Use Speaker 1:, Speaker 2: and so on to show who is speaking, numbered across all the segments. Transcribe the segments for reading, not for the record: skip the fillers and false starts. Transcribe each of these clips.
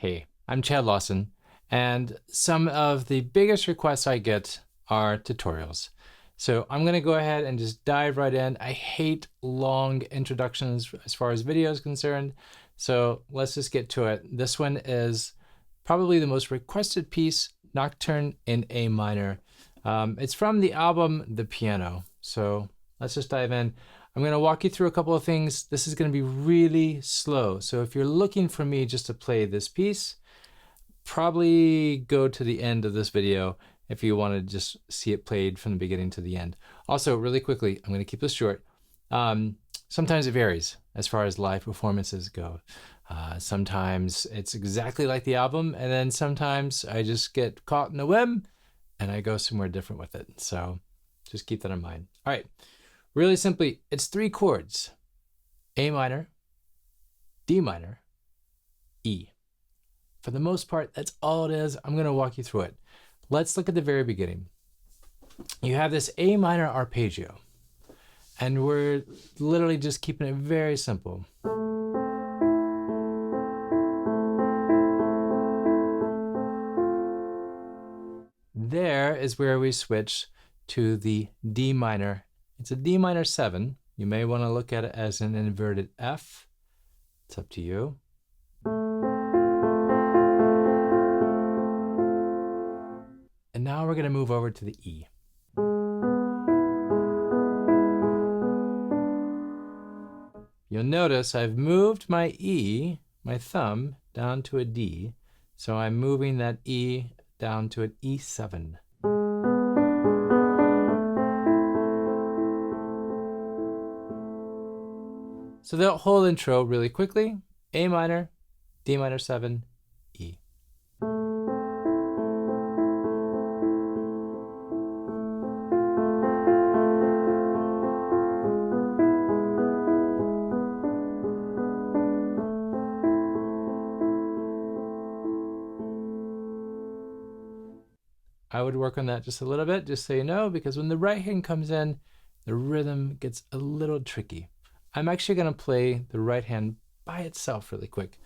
Speaker 1: Hey, I'm Chad Lawson, and some of the biggest requests I get are tutorials. So I'm going to go ahead and just dive right in. I hate long introductions as far as video is concerned, so let's just get to it. This one is probably the most requested piece, Nocturne in A minor. It's from the album The Piano, so let's just dive in. I'm going to walk you through a couple of things. This is going to be really slow. So if you're looking for me just to play this piece, probably go to the end of this video if you want to just see it played from the beginning to the end. Also, really quickly, I'm going to keep this short. Sometimes it varies as far as live performances go. Sometimes it's exactly like the album, and then sometimes I just get caught in a whim and I go somewhere different with it. So just keep that in mind. All right. Really simply, it's 3 chords: A minor, D minor, E. For the most part, that's all it is. I'm going to walk you through it. Let's look at the very beginning. You have this A minor arpeggio, and we're literally just keeping it very simple. There is where we switch to the D minor. It's a D minor 7. You may want to look at it as an inverted F. It's up to you. And now we're going to move over to the E. You'll notice I've moved my E, my thumb, down to a D. So I'm moving that E down to an E7. So the whole intro really quickly: A minor, D minor 7, E. I would work on that just a little bit, just so you know, because when the right hand comes in, the rhythm gets a little tricky. I'm actually going to play the right hand by itself really quick.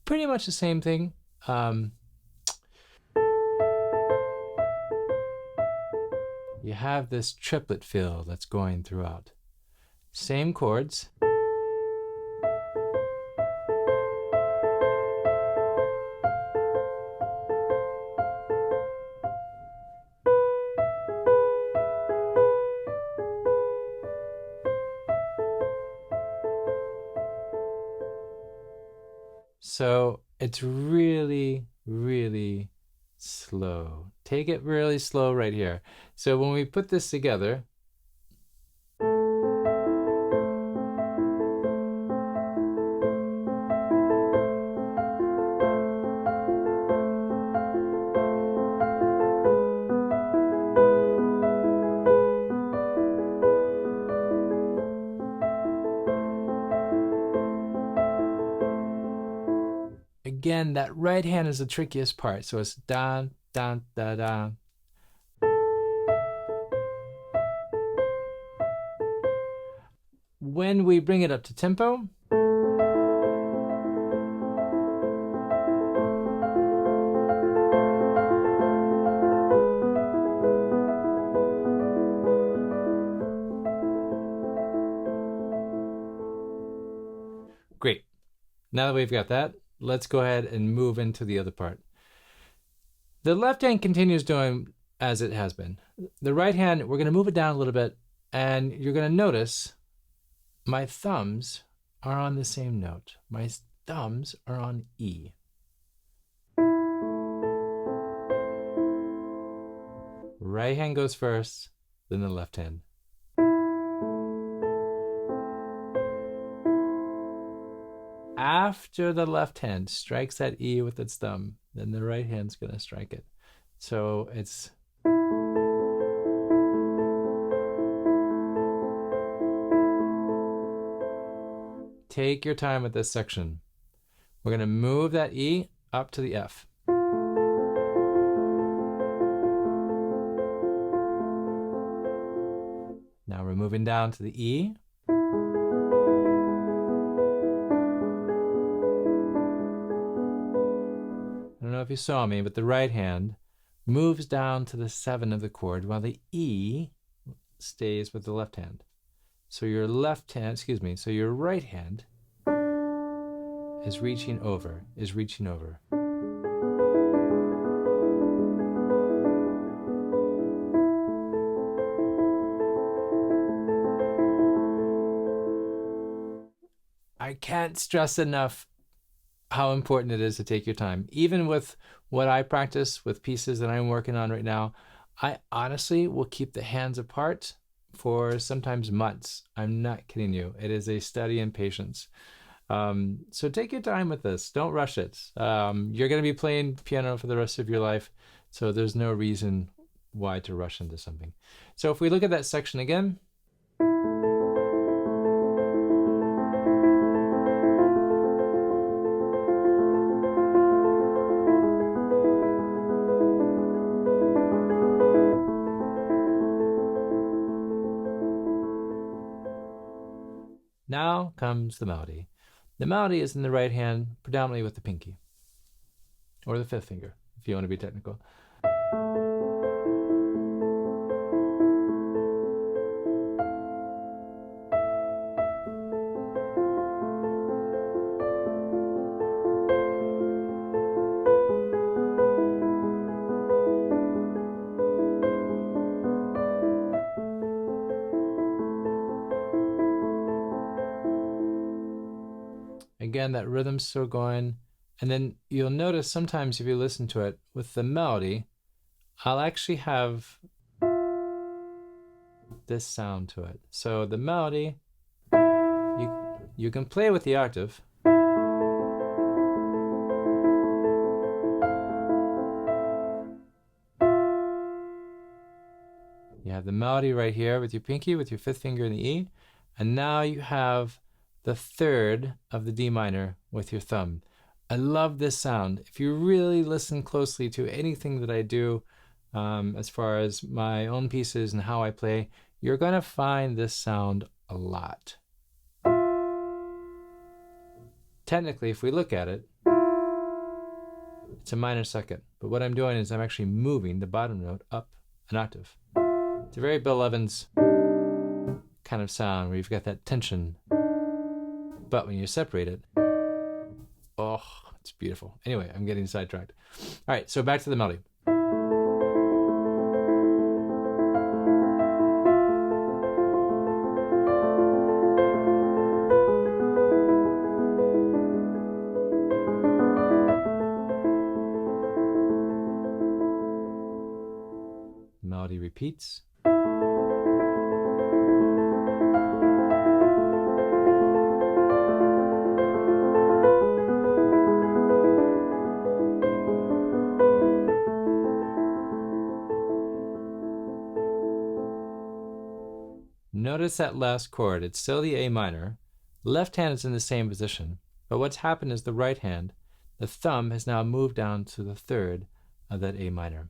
Speaker 1: Pretty much the same thing. You have this triplet feel that's going throughout. Same chords. So it's really, really slow. Take it really slow right here. So when we put this together, again, that right hand is the trickiest part. So it's down, down, da, da. When we bring it up to tempo, great. Now that we've got that, let's go ahead and move into the other part. The left hand continues doing as it has been. The right hand, we're going to move it down a little bit, and you're going to notice my thumbs are on the same note. My thumbs are on E. Right hand goes first, then the left hand. After the left hand strikes that E with its thumb, then the right hand's going to strike it. So it's take your time with this section. We're going to move that E up to the F. Now we're moving down to the E. know if you saw me, but the right hand moves down to the 7 of the chord while the E stays with the left hand. So your left hand, excuse me, so your right hand is reaching over, I can't stress enough how important it is to take your time. Even with what I practice with pieces that I'm working on right now, I honestly will keep the hands apart for sometimes months. I'm not kidding you. It is a study in patience. So take your time with this. Don't rush it. You're going to be playing piano for the rest of your life, so there's no reason why to rush into something. So if we look at that section again, now comes the melody. The melody is in the right hand, predominantly with the pinky, or the 5th finger, if you want to be technical. Again, that rhythm's still going. And then you'll notice sometimes if you listen to it with the melody, I'll actually have this sound to it. So the melody, you can play with the octave. You have the melody right here with your pinky, with your 5th finger in the E. And now you have the 3rd of the D minor with your thumb. I love this sound. If you really listen closely to anything that I do, as far as my own pieces and how I play, you're going to find this sound a lot. Technically, if we look at it, it's a minor 2nd. But what I'm doing is I'm actually moving the bottom note up an octave. It's a very Bill Evans kind of sound where you've got that tension. But when you separate it, oh, it's beautiful. Anyway, I'm getting sidetracked. All right, so back to the melody. Melody repeats. Notice that last chord, it's still the A minor. Left hand is in the same position, but what's happened is the right hand, the thumb has now moved down to the 3rd of that A minor.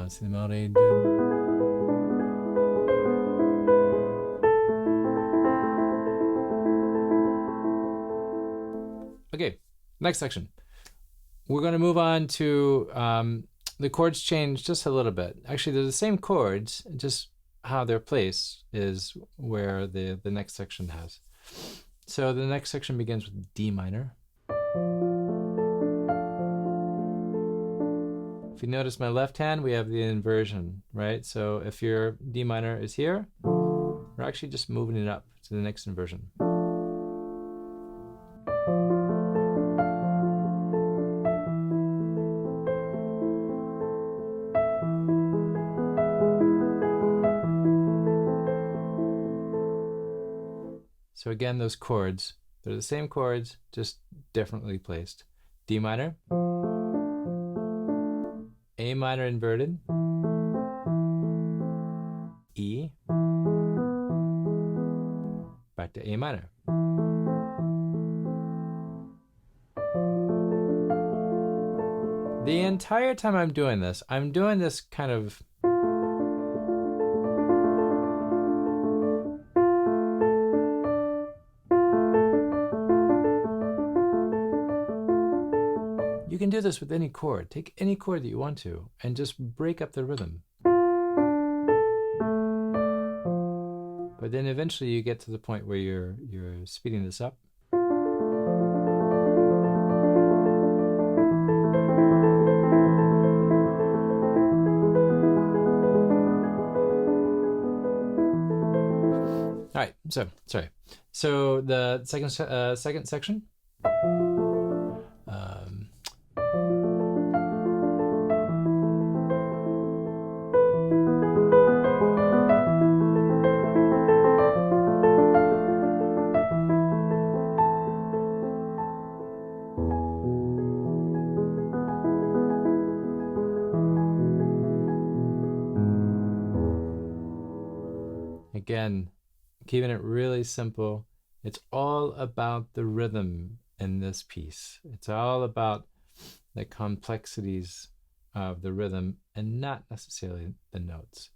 Speaker 1: See the melody. Okay, next section. We're going to move on to the chords change just a little bit. Actually, they're the same chords, just how they're placed is where the next section has. So the next section begins with D minor. If you notice my left hand, we have the inversion, right? So if your D minor is here, we're actually just moving it up to the next inversion. So again, those chords, they're the same chords, just differently placed. D minor, A minor inverted, E, back to A minor. The entire time I'm doing this kind of do this with any chord. Take any chord that you want to and just break up the rhythm. But then eventually you get to the point where you're speeding this up. All right, so the second section. Again, keeping it really simple. It's all about the rhythm in this piece. It's all about the complexities of the rhythm and not necessarily the notes.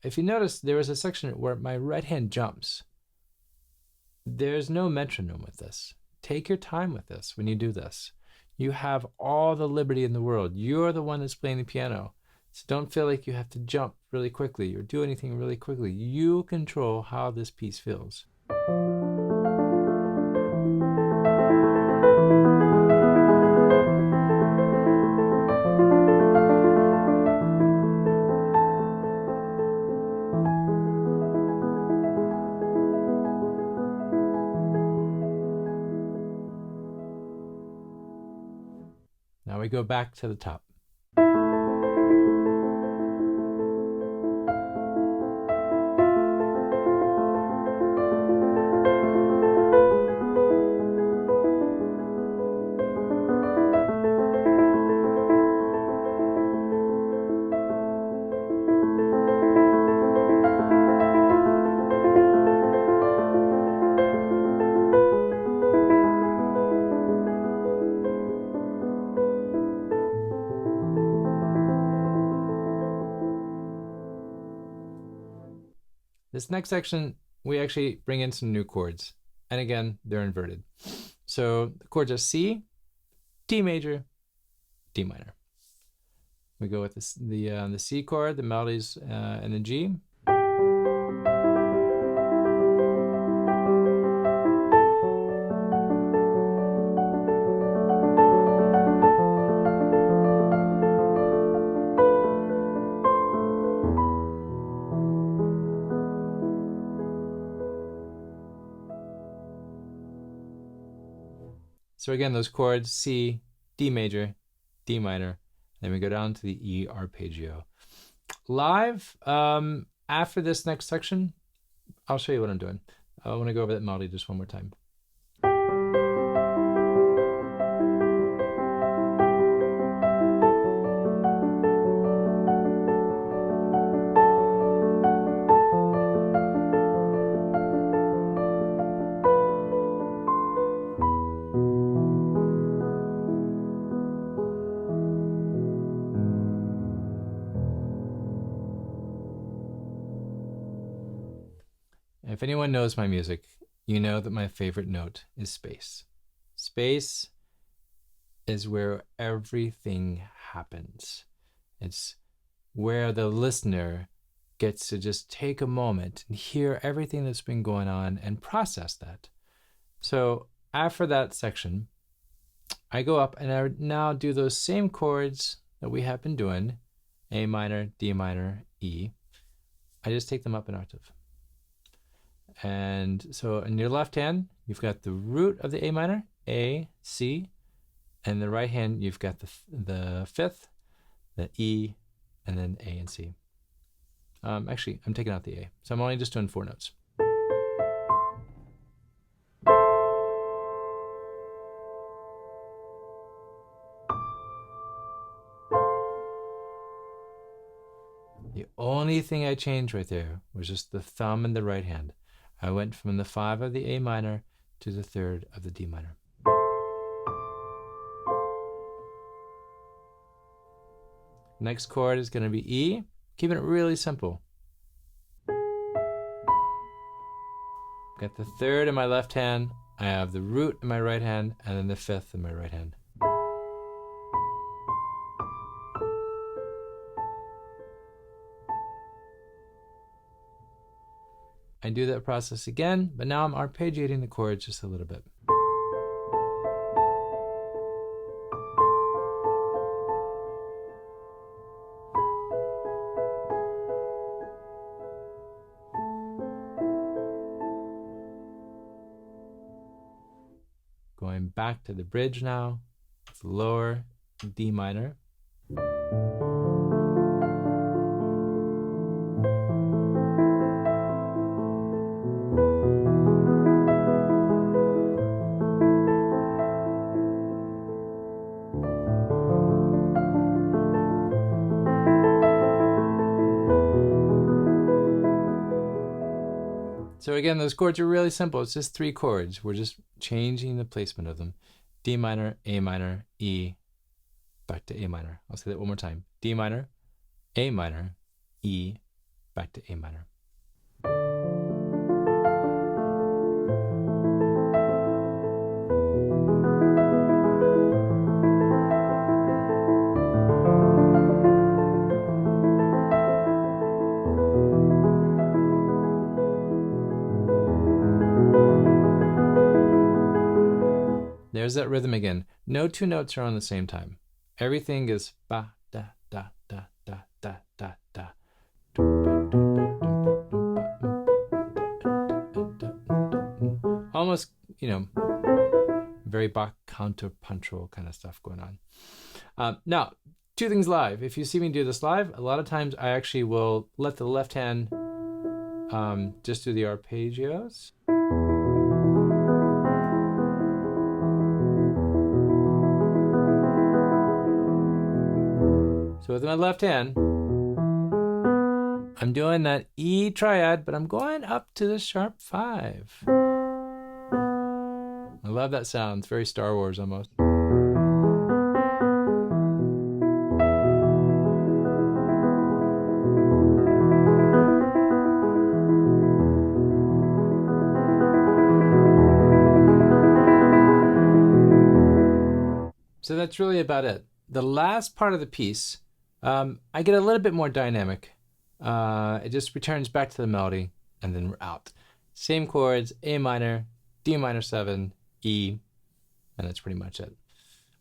Speaker 1: If you notice, there was a section where my right hand jumps. There's no metronome with this. Take your time with this when you do this. You have all the liberty in the world. You're the one that's playing the piano. So don't feel like you have to jump really quickly or do anything really quickly. You control how this piece feels. Now we go back to the top. This next section, we actually bring in some new chords. And again, they're inverted. So the chords are C, D major, D minor. We go with the C chord, the melodies, and the G. So again, those chords, C, D major, D minor, then we go down to the E arpeggio. Live, after this next section, I'll show you what I'm doing. I want to go over that melody just one more time. If anyone knows my music, you know that my favorite note is space. Space is where everything happens. It's where the listener gets to just take a moment and hear everything that's been going on and process that. So after that section, I go up and I now do those same chords that we have been doing, A minor, D minor, E. I just take them up an octave. And so in your left hand, you've got the root of the A minor, A, C. And in the right hand, you've got the fifth, the E, and then A and C. Actually, I'm taking out the A. So I'm only just doing 4 notes. The only thing I changed right there was just the thumb in the right hand. I went from the 5 of the A minor to the 3rd of the D minor. Next chord is going to be E, keeping it really simple. Got the 3rd in my left hand, I have the root in my right hand, and then the 5th in my right hand. I do that process again, but now I'm arpeggiating the chords just a little bit. Going back to the bridge now, it's lower D minor. So again, those chords are really simple. It's just 3 chords. We're just changing the placement of them. D minor, A minor, E, back to A minor. I'll say that one more time. D minor, A minor, E, back to A minor. There's that rhythm again. No 2 notes are on the same time. Everything is ba da da da da da da da. Almost, very Bach counterpuntual kind of stuff going on. Now, 2 things live. If you see me do this live, a lot of times I actually will let the left hand just do the arpeggios. So with my left hand, I'm doing that E triad, but I'm going up to the sharp 5. I love that sound. It's very Star Wars almost. So that's really about it. The last part of the piece, I get a little bit more dynamic. It just returns back to the melody, and then we're out. Same chords, A minor, D minor 7, E, and that's pretty much it.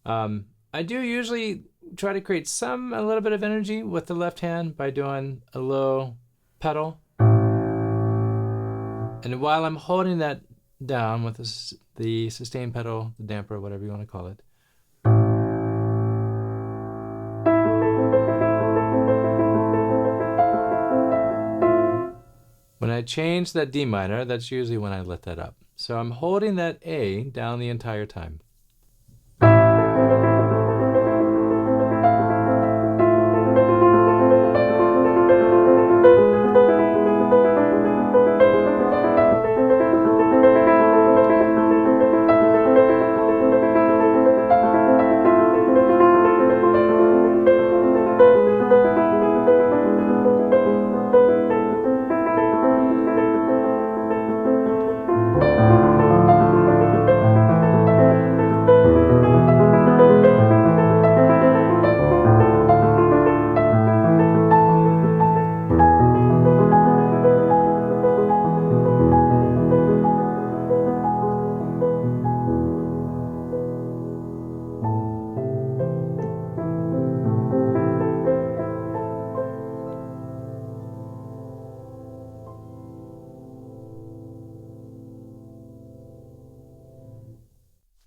Speaker 1: I do usually try to create a little bit of energy with the left hand by doing a low pedal. And while I'm holding that down with the sustain pedal, the damper, whatever you want to call it, when I change that D minor, that's usually when I let that up. So I'm holding that A down the entire time.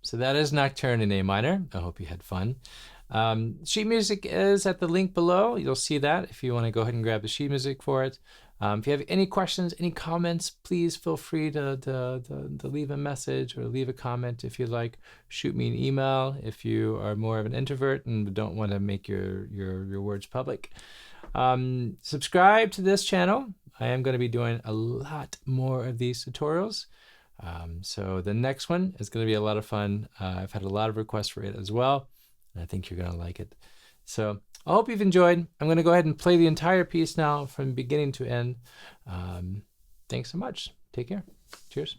Speaker 1: So that is Nocturne in A minor. I hope you had fun. Sheet music is at the link below. You'll see that if you want to go ahead and grab the sheet music for it. If you have any questions, any comments, please feel free to leave a message or leave a comment if you'd like. Shoot me an email if you are more of an introvert and don't want to make your words public. Subscribe to this channel. I am going to be doing a lot more of these tutorials. So the next one is going to be a lot of fun. I've had a lot of requests for it as well, and I think you're going to like it. So I hope you've enjoyed. I'm going to go ahead and play the entire piece now from beginning to end. Thanks so much. Take care. Cheers.